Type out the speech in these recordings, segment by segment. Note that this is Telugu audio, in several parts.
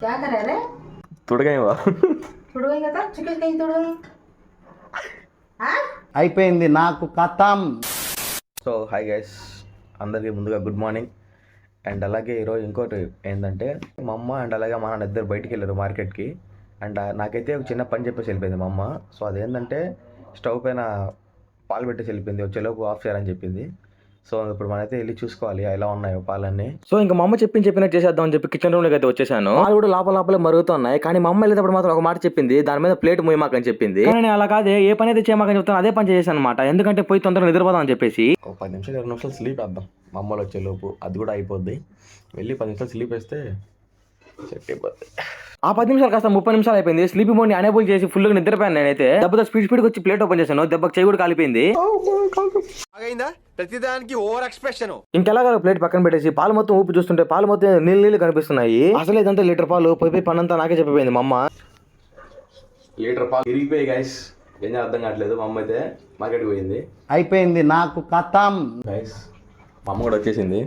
क्या कर रहे रे? తొడగైవా तुड़वाई का था चिकन कहीं तुड़वाई हाँ అయిపోయింది నాకు కథం. సో హాయ్ గైస్, అందరికీ ముందుగా గుడ్ మార్నింగ్. అండ్ అలాగే ఈరోజు ఇంకోటి ఏంటంటే మా అమ్మ అండ్ అలాగే మా నాన్న ఇద్దరు బయటికి వెళ్ళారు మార్కెట్కి. అండ్ నాకైతే ఒక చిన్న పని చెప్పేసి వెళ్ళిపోయింది మా అమ్మ. సో అదేంటంటే స్టవ్ పైన పాలు పెట్టేసి వెళ్ళిపోయింది, వచ్చేలోపు ఆఫ్ చేయాలని చెప్పింది. సో ఇప్పుడు మనైతే వెళ్ళి చూసుకోవాలి ఎలా ఉన్నాయో పాలన్నీ. సో ఇంకా మా అమ్మ చెప్పినట్టు చేసేద్దాం చెప్పి కిచెన్ రూమ్లోకి అయితే వచ్చేసాను. పాలు కూడా లోపలే మరుగుతున్నాయి, కానీ మా అమ్మ వెళ్ళేటప్పుడు మాత్రం ఒక మాట చెప్పింది, దాని మీద ప్లేట్ మూయమాకని చెప్పింది. కానీ నేను అలా కాదే, ఏ పని అయితే చేయమాకని చెప్తాను అదే పని చేశాను అనమాట. ఎందుకంటే పోయి తొందరగా నిద్రపోదాం అని చెప్పేసి ఒక 10 నిమిషాలు 20 నిమిషాలు స్లీప్ వేద్దాం. మా అమ్మలు వచ్చేలోపు అది కూడా అయిపోద్ది. వెళ్ళి 10 నిమిషాలు స్లీప్ వేస్తే సెట్ అయిపోద్ది. ఆ 10 నిమిషాలు కాస్త 30 నిమిషాలు అయిపోయింది. స్లీపీ మోడ్ని అనేబుల్ చేసి ఫుల్గా నిద్రపోయాను నేనైతే. దెబ్బతో స్పీడ్ వచ్చి ప్లేట్ ఓపెన్ చేశాను, దెబ్బకి చేయి కూడా కాలిపోయింది. ప్రతిదానికి ఓవర్ ఎక్స్ప్రెషన్. ఇంకెలాగా ప్లేట్ పక్కన పెట్టేసి పాలు మొత్తం ఊపి చూస్తుంటే పాలు మొత్తం నీళ్ళు కనిపిస్తున్నాయి. అసలు ఇదంతా లీటర్ పాలు పోయి పనంతా నాకే చెప్పిపోయింది మా అమ్మ. లీటర్ పాలు విరిగిపోయి గైస్, ఏం అర్థం కావట్లేదు. మా అమ్మ అయితే మార్కెట్కి పోయింది. అయిపోయింది నాకు కథం. గైస్ మా అమ్మ కూడా వచ్చేసింది.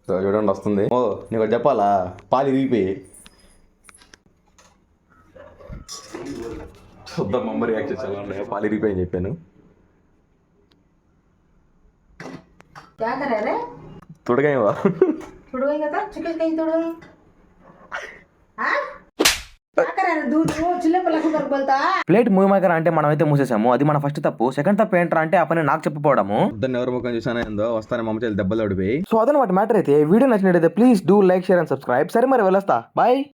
సో చూడండి వస్తుంది. ఓ నీకు ఒకటి చెప్పాలా, పాలు విరిగిపోయి. చూద్దాం మా అమ్మ రియాక్షన్ ఎలా ఉన్నాయో. పాలు విరిగిపోయి అని చెప్పాను. क्या कर रहे रे? తొడగైవా तुड़वाई का था चिकन कहीं तुड़वाई हाँ क्या कर रहे रे? दूध वो चूल्हे पर लगा कर बोलता ప్లేట్ మూయమాకర్ అంటే మనం అయితే మూసేసాము, అది మన ఫస్ట్ తప్పు. సెకండ్ తప్పు ఏంట్రా అంటే ఆ పని నాకు చెప్పకపోవడము. దాన్ని ఎవరు ముఖం చూసానో ఏందో వస్తానే మా అమ్మ దెబ్బలు ఓడిపోయి. సో అదనమాట మ్యాటర్ అయితే. వీడియో నచ్చినట్టయితే please do like, share and subscribe. సరే మరి వెళ్ళొస్తా, బాయ్.